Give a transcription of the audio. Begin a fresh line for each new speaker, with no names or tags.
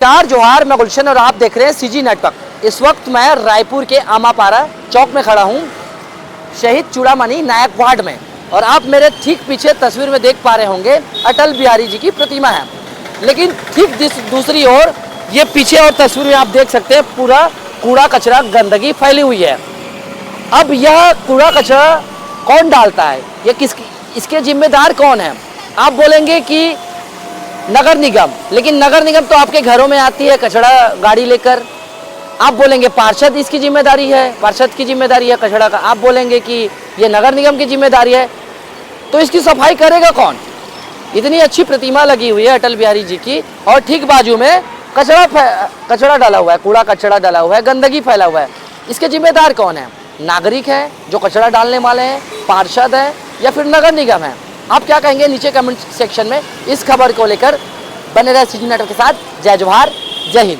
नमस्कार जोहार, मैं गुलशन और आप देख रहे हैं सीजी नेटवर्क। इस वक्त मैं रायपुर के आमापारा चौक में खड़ा हूं, शहीद चूड़ामणि नायक वार्ड में। और आप मेरे ठीक पीछे तस्वीर में देख पा रहे होंगे अटल बिहारी जी की प्रतिमा है। लेकिन ठीक दूसरी ओर ये पीछे और तस्वीर में आप देख सकते हैं पूरा कूड़ा कचरा गंदगी फैली हुई है। अब यह कूड़ा कचरा कौन डालता है, ये इसके जिम्मेदार कौन है? आप बोलेंगे कि नगर निगम, लेकिन नगर निगम तो आपके घरों में आती है कचरा गाड़ी लेकर। आप बोलेंगे पार्षद इसकी जिम्मेदारी है, पार्षद की जिम्मेदारी है कचरा का। आप बोलेंगे कि ये नगर निगम की जिम्मेदारी है, तो इसकी सफाई करेगा कौन? इतनी अच्छी प्रतिमा लगी हुई है अटल बिहारी जी की और ठीक बाजू में कचरा डाला हुआ है, कूड़ा कचरा डाला हुआ है, गंदगी फैला हुआ है। इसके जिम्मेदार कौन है? नागरिक है जो कचरा डालने वाले हैं, पार्षद है या फिर नगर निगम है? आप क्या कहेंगे नीचे कमेंट सेक्शन में इस खबर को लेकर। बने रहे सीजी नेटवर्क के साथ। जय जोहार, जय हिंद।